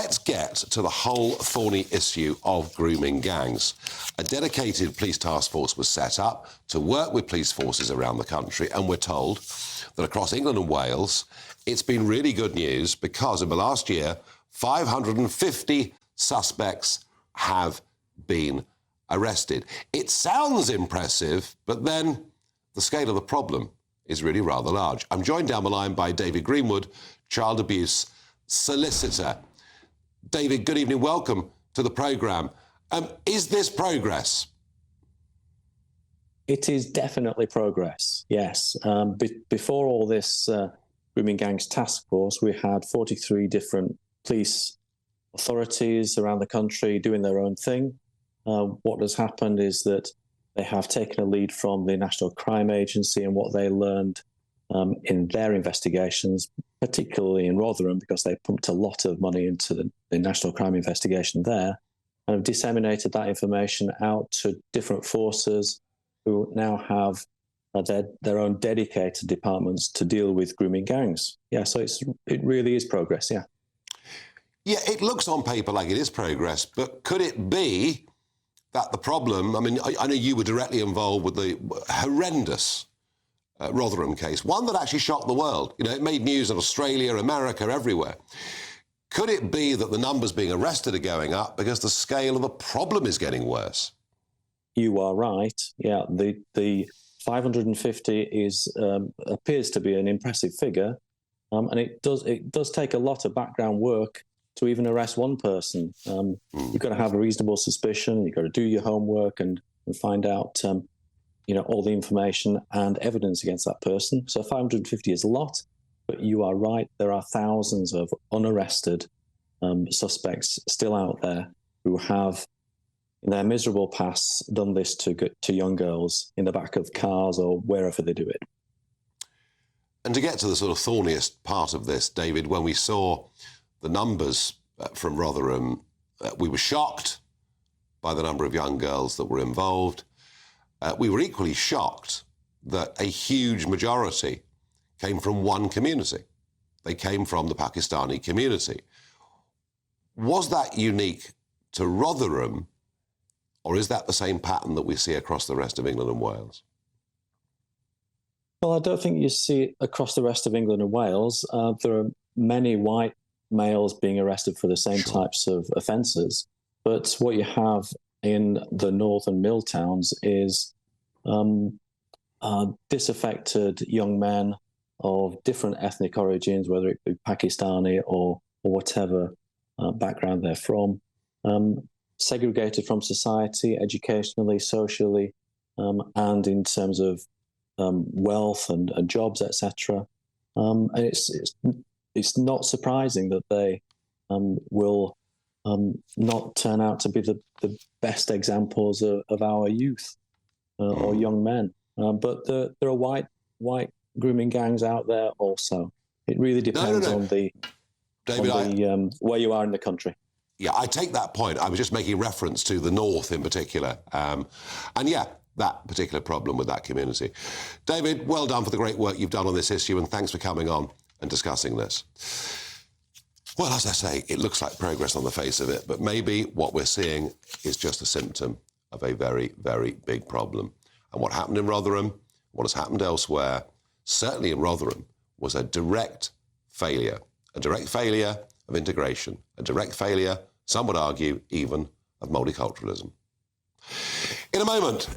let's get to the whole thorny issue of grooming gangs. A dedicated police task force was set up to work with police forces around the country, and we're told that across England and Wales, it's been really good news because in the last year, 550 suspects have been arrested. It sounds impressive, but then the scale of the problem is really rather large. I'm joined down the line by David Greenwood, child abuse solicitor. David, good evening. Welcome to the programme. Is this progress? It is definitely progress, yes. Before all this grooming gangs task force, we had 43 different police authorities around the country doing their own thing. What has happened is that they have taken a lead from the National Crime Agency and what they learned in their investigations, particularly in Rotherham, because they pumped a lot of money into the National Crime investigation there, and have disseminated that information out to different forces who now have their own dedicated departments to deal with grooming gangs. Yeah, so it really is progress, yeah. Yeah, it looks on paper like it is progress, but could it be that the problem, I mean, I know you were directly involved with the horrendous Rotherham case, one that actually shocked the world. You know, it made news in Australia, America, everywhere. Could it be that the numbers being arrested are going up because the scale of the problem is getting worse? You are right. Yeah, the 550 appears to be an impressive figure, and it does take a lot of background work to even arrest one person. You've got to have a reasonable suspicion. You've got to do your homework and find out, all the information and evidence against that person. So 550 is a lot, but you are right. There are thousands of unarrested suspects still out there who have, in their miserable past, done this to young girls in the back of cars or wherever they do it. And to get to the sort of thorniest part of this, David, when we saw the numbers from Rotherham, we were shocked by the number of young girls that were involved. We were equally shocked that a huge majority came from one community. They came from the Pakistani community. Was that unique to Rotherham, or is that the same pattern that we see across the rest of England and Wales? Well, I don't think you see it across the rest of England and Wales. There are many white males being arrested for the same types of offences. But what you have in the northern mill towns is disaffected young men of different ethnic origins, whether it be Pakistani or whatever background they're from, segregated from society, educationally, socially, and in terms of wealth and jobs, etc. And it's not surprising that they will not turn out to be the best examples of our youth or young men. But there are white grooming gangs out there also. It really depends on the where you are in the country. Yeah, I take that point. I was just making reference to the north in particular. And yeah, that particular problem with that community. David, well done for the great work you've done on this issue, and thanks for coming on and discussing this. Well, as I say, it looks like progress on the face of it, but maybe what we're seeing is just a symptom of a very, very big problem. And what happened in Rotherham, what has happened elsewhere, certainly in Rotherham, was a direct failure of integration, a direct failure, some would argue, even of multiculturalism. In a moment,